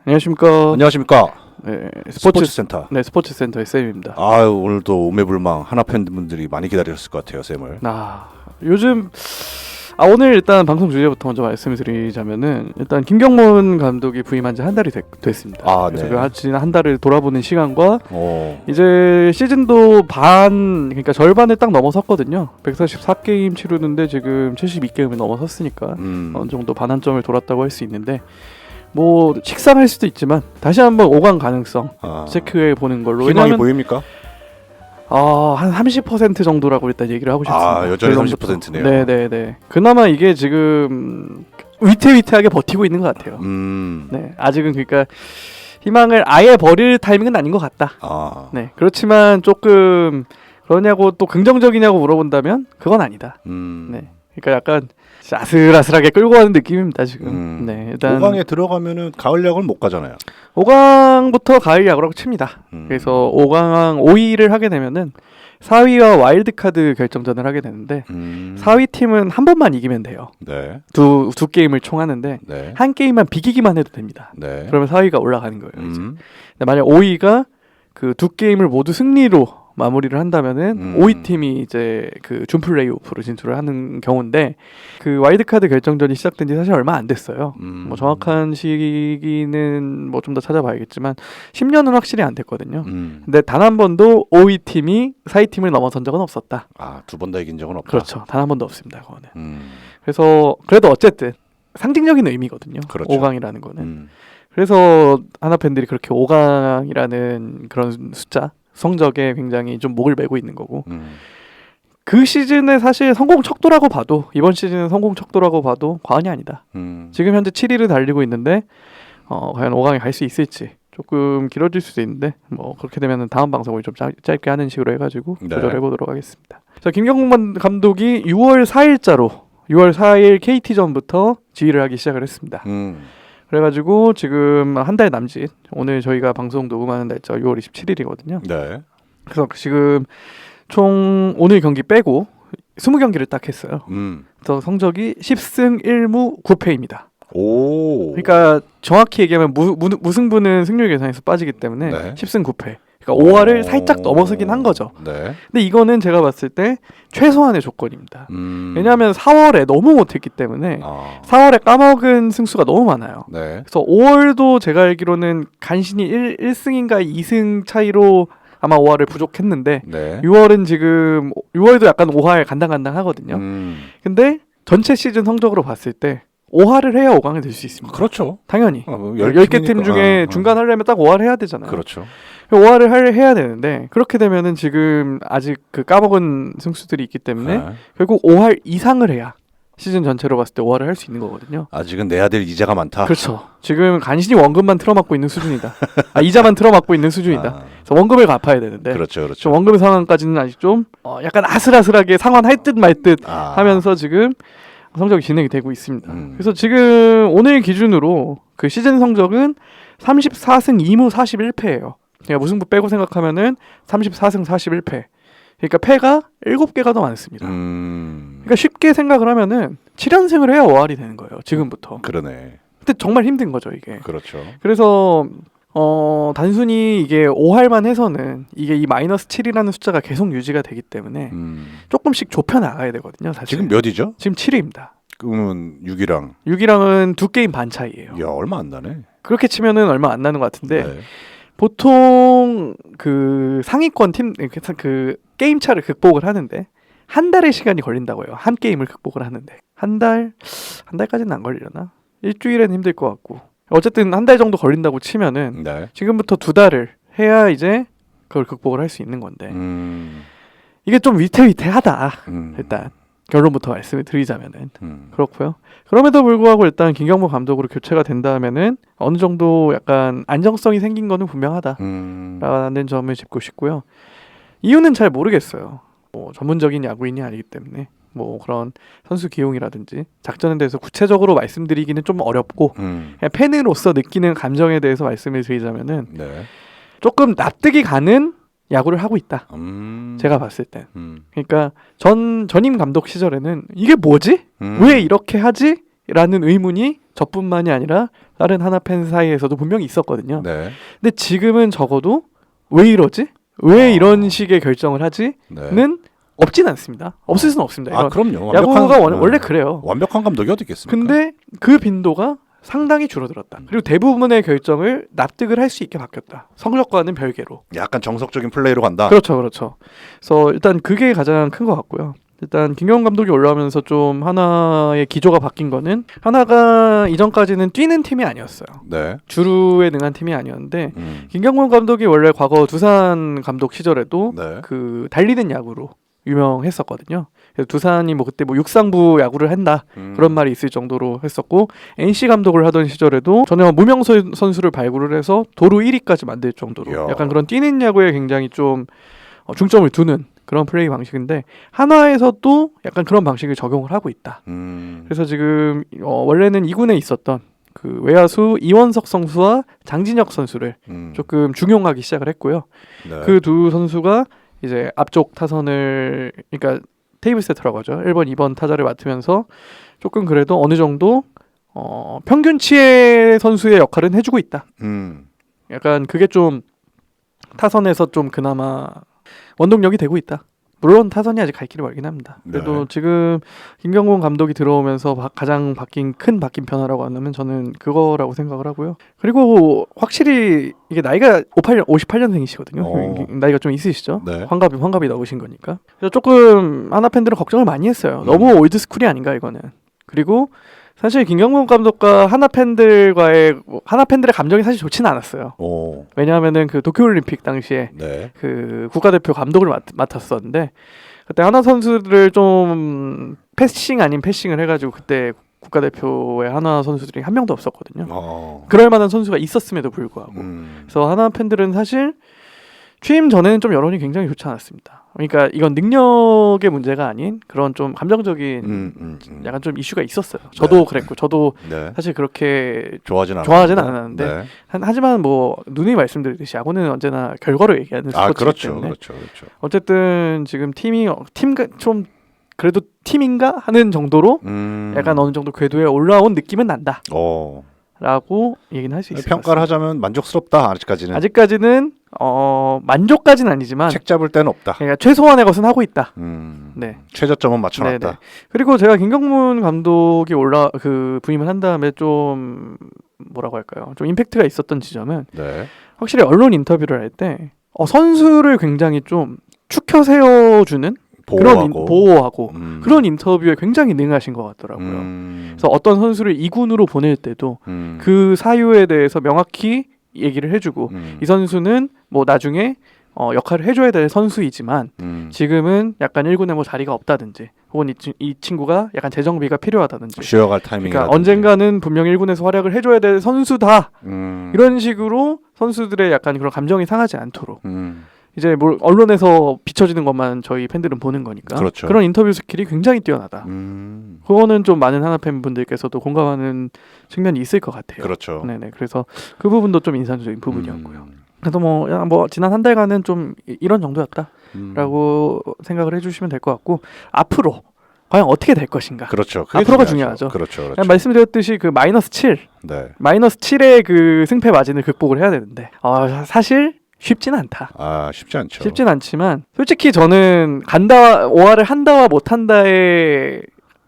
안녕하십니까. 안녕하십니까. 네, 스포츠센터. 네, 스포츠센터의 쌤입니다. 아유, 오늘도 오매불망 하나 팬분들이 많이 기다리셨을 것 같아요, 쌤을. 요즘 오늘 일단 방송 주제부터 먼저 말씀을 드리자면은 일단 김경문 감독이 부임한 지 한 달이 됐습니다. 그래서 네. 지난 한 달을 돌아보는 시간과 오. 이제 시즌도 그러니까 절반을 딱 넘어섰거든요. 144게임 치르는데 지금 72게임을 넘어섰으니까 어느 정도 반환점을 돌았다고 할 수 있는데 뭐 식상할 수도 있지만 다시 한번 5강 가능성 체크해 보는 걸로. 희망이 보입니까? 한 30% 정도라고 일단 얘기를 하고 싶습니다. 여전히 30%네요. 네네네. 그나마 이게 지금 위태위태하게 버티고 있는 것 같아요. 네, 아직은 그러니까 희망을 아예 버릴 타이밍은 아닌 것 같다. 네, 그렇지만 조금 그러냐고 또 긍정적이냐고 물어본다면 그건 아니다. 네, 그러니까 약간 아슬아슬하게 끌고 가는 느낌입니다 지금. 네, 일단 5강에 들어가면은 가을 야구는 못 가잖아요. 5강부터 가을 야구라고 칩니다. 그래서 5강 5위를 하게 되면은 4위와 와일드카드 결정전을 하게 되는데 4위 팀은 한 번만 이기면 돼요. 네. 두 게임을 총 하는데 네. 한 게임만 비기기만 해도 됩니다. 네. 그러면 4위가 올라가는 거예요. 이제. 근데 만약 5위가 그 두 게임을 모두 승리로 마무리를 한다면은 5위 팀이 이제 그 준 플레이오프로 진출을 하는 경우인데, 그 와일드카드 결정전이 시작된 지 사실 얼마 안 됐어요. 뭐 정확한 시기는 뭐 좀 더 찾아봐야겠지만 10년은 확실히 안 됐거든요. 근데 단 한 번도 5위 팀이 4위 팀을 넘어선 적은 없었다. 두 번 다 이긴 적은 없다. 그렇죠. 단 한 번도 없습니다. 그거는. 그래서 그래도 어쨌든 상징적인 의미거든요. 그렇죠. 5강이라는 거는. 그래서 하나 팬들이 그렇게 5강이라는 그런 숫자 성적에 굉장히 좀 목을 매고 있는 거고, 그 시즌에 사실 성공 척도라고 봐도, 이번 시즌은 성공 척도라고 봐도 과언이 아니다. 지금 현재 7위를 달리고 있는데 과연 5강에 갈 수 있을지 조금 길어질 수도 있는데, 뭐 그렇게 되면 다음 방송을 좀 짧게 하는 식으로 해가지고 조절해 보도록 하겠습니다. 자, 김경문 감독이 6월 4일 KT전부터 지휘를 하기 시작을 했습니다. 그래가지고 지금 한 달 남짓, 오늘 저희가 방송 녹음하는 날짜 6월 27일이거든요. 네. 그래서 지금 총 오늘 경기 빼고 20경기를 딱 했어요. 그래서 성적이 10승 1무 9패입니다. 오. 그러니까 정확히 얘기하면 무승부는 승률 계산에서 빠지기 때문에 네. 10승 9패. 그러니까 5할을 살짝 넘어서긴 한 거죠. 네. 근데 이거는 제가 봤을 때 최소한의 조건입니다. 왜냐하면 4월에 너무 못했기 때문에 4월에 까먹은 승수가 너무 많아요. 네. 그래서 5월도 제가 알기로는 간신히 1승인가 2승 차이로 아마 5할을 부족했는데, 네. 6월도 약간 5할 간당간당하거든요. 근데 전체 시즌 성적으로 봤을 때 5할을 해야 5강에 들 수 있습니다. 그렇죠. 당연히. 10개 10개 팀 중에 중간 하려면 딱 5할 해야 되잖아요. 그렇죠. 5할을 해야 되는데, 그렇게 되면은 지금 아직 그 까먹은 승수들이 있기 때문에 결국 5할 이상을 해야 시즌 전체로 봤을 때 5할을 할 수 있는 거거든요. 아직은 내야 될 이자가 많다. 그렇죠. 지금 간신히 원금만 틀어막고 있는 수준이다. 이자만 틀어막고 있는 수준이다. 그래서 원금을 갚아야 되는데, 그렇죠. 원금 상황까지는 아직 좀 약간 아슬아슬하게 상환할 듯 말 듯 하면서 지금 성적이 진행이 되고 있습니다. 그래서 지금 오늘 기준으로 그 시즌 성적은 34승 2무 41패예요. 그러니까 무승부 빼고 생각하면은 34승 41패. 그러니까 패가 7개가 더 많습니다. 그러니까 쉽게 생각을 하면은 7연승을 해야 5할이 되는 거예요. 지금부터. 그러네. 근데 정말 힘든 거죠, 이게. 그렇죠. 그래서 단순히 이게 5할만 해서는 이게 이 마이너스 7이라는 숫자가 계속 유지가 되기 때문에 조금씩 좁혀 나가야 되거든요, 사실. 지금 몇이죠? 지금 7위입니다. 그러면 6위랑은 2게임 반 차이예요. 야, 얼마 안 나네. 그렇게 치면은 얼마 안 나는 것 같은데, 네. 보통 그 상위권 팀 그 게임 차를 극복을 하는데 한 달의 시간이 걸린다고 해요. 한 게임을 극복을 하는데 한 달까지는 안 걸리려나? 일주일은 힘들 것 같고, 어쨌든 한 달 정도 걸린다고 치면은 네. 지금부터 2달을 해야 이제 그걸 극복을 할 수 있는 건데, 이게 좀 위태위태하다. 일단 결론부터 말씀을 드리자면은 그렇고요. 그럼에도 불구하고 일단 김경문 감독으로 교체가 된다면은 어느 정도 약간 안정성이 생긴 거는 분명하다라는 점을 짚고 싶고요. 이유는 잘 모르겠어요. 뭐 전문적인 야구인이 아니기 때문에 뭐 그런 선수 기용이라든지 작전에 대해서 구체적으로 말씀드리기는 좀 어렵고, 그냥 팬으로서 느끼는 감정에 대해서 말씀을 드리자면은 조금 납득이 가는 야구를 하고 있다. 제가 봤을 땐. 그러니까 전임 감독 시절에는 이게 뭐지? 왜 이렇게 하지? 라는 의문이 저뿐만이 아니라 다른 하나 팬 사이에서도 분명히 있었거든요. 네. 근데 지금은 적어도 왜 이러지? 왜 이런 식의 결정을 하지?는 네. 없진 않습니다. 없을 수는 없습니다. 아, 그럼요. 야구가 원래 그래요. 완벽한 감독이 어디 있겠습니까? 근데 그 빈도가 상당히 줄어들었다. 그리고 대부분의 결정을 납득을 할 수 있게 바뀌었다. 성적과는 별개로. 약간 정석적인 플레이로 간다. 그렇죠. 그래서 일단 그게 가장 큰 것 같고요. 일단 김경훈 감독이 올라오면서 좀 하나의 기조가 바뀐 거는 하나가 이전까지는 뛰는 팀이 아니었어요. 네. 주루에 능한 팀이 아니었는데 김경훈 감독이 원래 과거 두산 감독 시절에도 네. 그 달리는 야구로 유명했었거든요. 그래서 두산이 뭐 그때 뭐 육상부 야구를 한다 그런 말이 있을 정도로 했었고 NC 감독을 하던 시절에도 전혀 무명 선수를 발굴을 해서 도루 1위까지 만들 정도로 이야. 약간 그런 뛰는 야구에 굉장히 좀 중점을 두는 그런 플레이 방식인데 한화에서도 약간 그런 방식을 적용을 하고 있다. 그래서 지금 원래는 2군에 있었던 그 외야수 이원석 선수와 장진혁 선수를 조금 중용하기 시작을 했고요. 네. 그 두 선수가 이제 앞쪽 타선을 그러니까 테이블 세터라고 하죠. 1번, 2번 타자를 맡으면서 조금 그래도 어느 정도 평균치의 선수의 역할은 해주고 있다. 약간 그게 좀 타선에서 좀 그나마 원동력이 되고 있다. 물론 타선이 아직 갈 길이 멀긴 합니다. 그래도 네. 지금 김경훈 감독이 들어오면서 가장 바뀐 변화라고 한다면 저는 그거라고 생각을 하고요. 그리고 확실히 이게 나이가 58년생이시거든요. 나이가 좀 있으시죠? 네. 환갑이 넘으신 거니까. 그래서 조금 하나 팬들은 걱정을 많이 했어요. 너무 올드 스쿨이 아닌가 이거는. 그리고 사실 김경문 감독과 하나 팬들의 감정이 사실 좋지는 않았어요. 왜냐하면은 그 도쿄올림픽 당시에 네. 그 국가대표 감독을 맡았었는데 그때 하나 선수들을 좀 패싱 아닌 패싱을 해가지고 그때 국가대표의 하나 선수들이 한 명도 없었거든요. 그럴 만한 선수가 있었음에도 불구하고 그래서 하나 팬들은 사실 취임 전에는 좀 여론이 굉장히 좋지 않았습니다. 그러니까 이건 능력의 문제가 아닌 그런 좀 감정적인 약간 좀 이슈가 있었어요. 저도 네. 그랬고 저도 네. 사실 그렇게 좋아하진 않았는데 네. 하지만 뭐 누누이 말씀드렸듯이 야구는 언제나 결과로 얘기하는 스포츠이기 때문에 그렇죠. 어쨌든 지금 팀이 좀 그래도 팀인가 하는 정도로 약간 어느 정도 궤도에 올라온 느낌은 난다. 라고 얘기는 할 수 있을 것 같습니다. 평가를 하자면 만족스럽다. 아직까지는 만족까지는 아니지만 책 잡을 때는 없다. 그러니까 최소한의 것은 하고 있다. 네. 최저점은 맞춰놨다. 네네. 그리고 제가 김경문 감독이 부임을 한 다음에 좀 뭐라고 할까요? 좀 임팩트가 있었던 지점은 네. 확실히 언론 인터뷰를 할 때 선수를 굉장히 좀 축혀 세워주는 보호하고 그런 인터뷰에 굉장히 능하신 것 같더라고요. 그래서 어떤 선수를 2군으로 보낼 때도 그 사유에 대해서 명확히 얘기를 해주고 이 선수는 뭐 나중에 역할을 해줘야 될 선수이지만 지금은 약간 1군에 뭐 자리가 없다든지 혹은 이 친구가 약간 재정비가 필요하다든지 쉬어갈 타이밍이 그러니까 언젠가는 분명 1군에서 활약을 해줘야 될 선수다 이런 식으로 선수들의 약간 그런 감정이 상하지 않도록 이제 뭐 언론에서 비춰지는 것만 저희 팬들은 보는 거니까 그렇죠. 그런 인터뷰 스킬이 굉장히 뛰어나다. 그거는 좀 많은 하나 팬분들께서도 공감하는 측면이 있을 것 같아요. 그렇죠. 네네. 그래서 그 부분도 좀 인상적인 부분이었고요. 그래서 뭐 지난 한 달간은 좀 이런 정도였다라고 생각을 해주시면 될 것 같고 앞으로 과연 어떻게 될 것인가. 그렇죠. 앞으로가 중요하죠. 그렇죠. 말씀드렸듯이 그 -7, 네. -7의 그 승패 마진을 극복을 해야 되는데 사실 쉽지는 않다. 쉽지 않죠. 쉽진 않지만 솔직히 저는 5할을 한다와 못한다에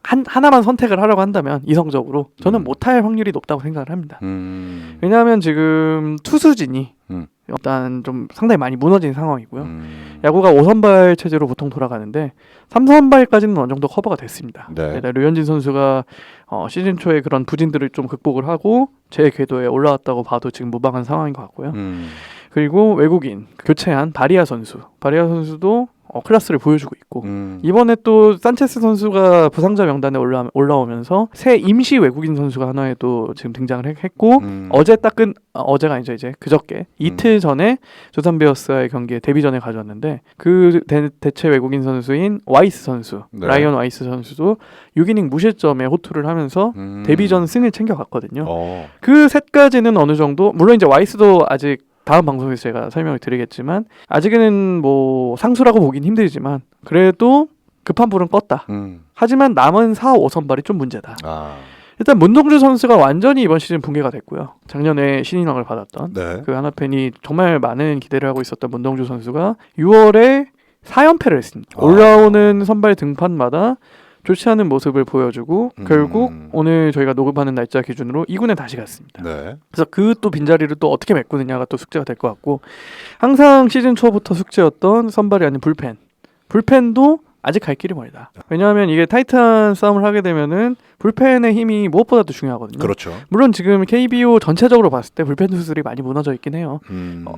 하나만 선택을 하려고 한다면 이성적으로 저는 못할 확률이 높다고 생각을 합니다. 왜냐하면 지금 투수진이 일단 좀 상당히 많이 무너진 상황이고요. 야구가 5선발 체제로 보통 돌아가는데 3선발까지는 어느 정도 커버가 됐습니다. 네. 류현진 선수가 시즌 초에 그런 부진들을 좀 극복을 하고 제 궤도에 올라왔다고 봐도 지금 무방한 상황인 것 같고요. 그리고 외국인 교체한 바리아 선수도 클래스를 보여주고 있고 이번에 또 산체스 선수가 부상자 명단에 올라오면서 새 임시 외국인 선수가 하나에 또 지금 등장을 했고 어제가 아니죠 이제 그저께 이틀 전에 두산 베어스와의 경기에 데뷔전에 가져왔는데 그 대체 외국인 선수인 와이스 선수 네. 라이언 와이스 선수도 6이닝 무실점에 호투를 하면서 데뷔전 승을 챙겨갔거든요. 그 셋까지는 어느 정도 물론 이제 와이스도 아직 다음 방송에서 제가 설명을 드리겠지만 아직은 뭐 상수라고 보긴 힘들지만 그래도 급한 불은 껐다. 하지만 남은 4, 5선발이 좀 문제다. 일단 문동주 선수가 완전히 이번 시즌 붕괴가 됐고요. 작년에 신인왕을 받았던 네. 그 하나팬이 정말 많은 기대를 하고 있었던 문동주 선수가 6월에 4연패를 했습니다. 올라오는 선발 등판마다 좋지 않은 모습을 보여주고 결국 오늘 저희가 녹음하는 날짜 기준으로 2군에 다시 갔습니다. 네. 그래서 그 또 빈자리를 또 어떻게 메꾸느냐가 또 숙제가 될 것 같고 항상 시즌 초부터 숙제였던 선발이 아닌 불펜도 아직 갈 길이 멀다. 왜냐하면 이게 타이트한 싸움을 하게 되면은 불펜의 힘이 무엇보다도 중요하거든요. 그렇죠. 물론 지금 KBO 전체적으로 봤을 때 불펜 투수들이 많이 무너져 있긴 해요.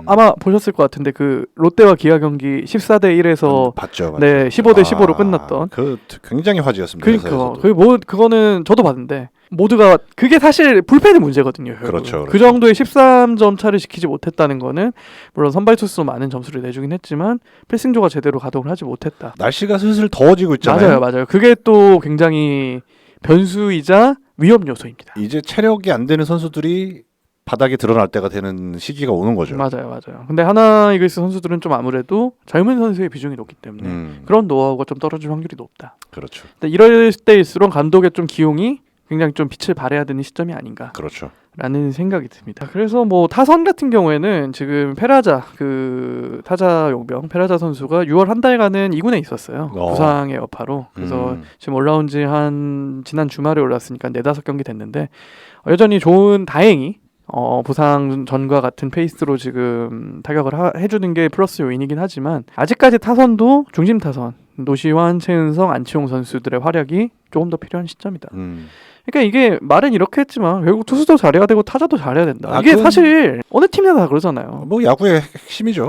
아마 보셨을 것 같은데 그 롯데와 기아 경기 14대 1에서 봤죠. 네 15대 15로 끝났던. 그 굉장히 화제였습니다. 그러니까 그거는 저도 봤는데 모두가 그게 사실 불펜의 문제거든요. 결국은. 그렇죠. 그 정도의 13점 차를 지키지 못했다는 거는 물론 선발 투수로 많은 점수를 내주긴 했지만 필승조가 제대로 가동을 하지 못했다. 날씨가 슬슬 더워지고 있잖아요. 맞아요. 그게 또 굉장히 변수이자 위험 요소입니다. 이제 체력이 안 되는 선수들이 바닥에 드러날 때가 되는 시기가 오는 거죠. 맞아요. 근데 하나 이글스 선수들은 좀 아무래도 젊은 선수의 비중이 높기 때문에 그런 노하우가 좀 떨어질 확률이 높다. 그렇죠. 근데 이럴 때일수록 감독의 좀 기용이 굉장히 좀 빛을 발해야 되는 시점이 아닌가. 그렇죠. 라는 생각이 듭니다. 그래서 뭐 타선 같은 경우에는 지금 페라자 그 타자 용병 페라자 선수가 6월 한 달간은 2군에 있었어요. 부상의 여파로. 그래서 지금 올라온 지 한 지난 주말에 올랐으니까 4-5경기 됐는데 여전히 다행히 부상 전과 같은 페이스로 지금 타격을 해주는 게 플러스 요인이긴 하지만 아직까지 타선도 중심 타선 노시환, 최은성, 안치홍 선수들의 활약이 조금 더 필요한 시점이다. 그러니까 이게 말은 이렇게 했지만 결국 투수도 잘해야 되고 타자도 잘해야 된다. 이게 사실 어느 팀이나 다 그러잖아요. 뭐 야구의 핵심이죠.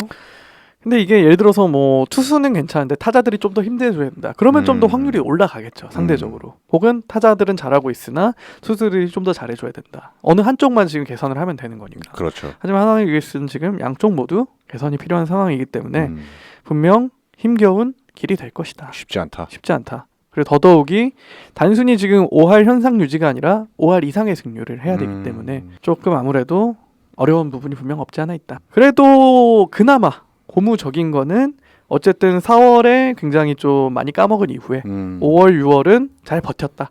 근데 이게 예를 들어서 뭐 투수는 괜찮은데 타자들이 좀 더 힘내줘야 된다. 그러면 좀 더 확률이 올라가겠죠. 상대적으로. 혹은 타자들은 잘하고 있으나 투수들이 좀 더 잘해줘야 된다. 어느 한쪽만 지금 개선을 하면 되는 거니까. 그렇죠. 하지만 하나의 이글스는 지금 양쪽 모두 개선이 필요한 상황이기 때문에 분명 힘겨운 길이 될 것이다. 쉽지 않다. 그리고 더더욱이 단순히 지금 5할 현상 유지가 아니라 5할 이상의 승률을 해야 되기 때문에 조금 아무래도 어려운 부분이 분명 없지 않아 있다. 그래도 그나마 고무적인 거는 어쨌든 4월에 굉장히 좀 많이 까먹은 이후에 5월, 6월은 잘 버텼다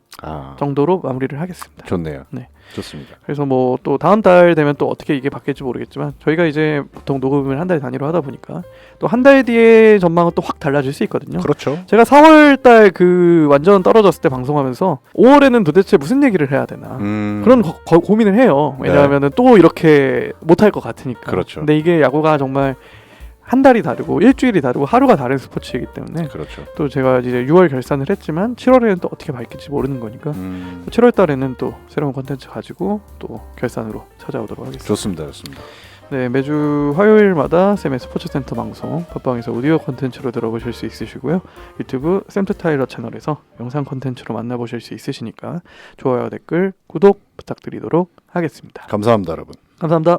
정도로 마무리를 하겠습니다. 좋네요. 네. 좋습니다. 그래서 뭐 또 다음 달 되면 또 어떻게 이게 바뀔지 모르겠지만 저희가 이제 보통 녹음을 한 달 단위로 하다 보니까 또 한 달 뒤에 전망은 또 확 달라질 수 있거든요. 그렇죠. 제가 4월 달 그 완전 떨어졌을 때 방송하면서 5월에는 도대체 무슨 얘기를 해야 되나 그런 고민을 해요. 왜냐하면은 또 이렇게 못할 것 같으니까. 그렇죠. 근데 이게 야구가 정말 한 달이 다르고 일주일이 다르고 하루가 다른 스포츠이기 때문에 그렇죠. 또 제가 이제 6월 결산을 했지만 7월에는 또 어떻게 밝힐지 모르는 거니까 7월 달에는 또 새로운 콘텐츠 가지고 또 결산으로 찾아오도록 하겠습니다. 좋습니다. 네, 매주 화요일마다 쌤의 스포츠센터 방송 팟빵에서 오디오 콘텐츠로 들어보실 수 있으시고요. 유튜브 샘트 타일러 채널에서 영상 콘텐츠로 만나보실 수 있으시니까 좋아요, 댓글, 구독 부탁드리도록 하겠습니다. 감사합니다, 여러분. 감사합니다.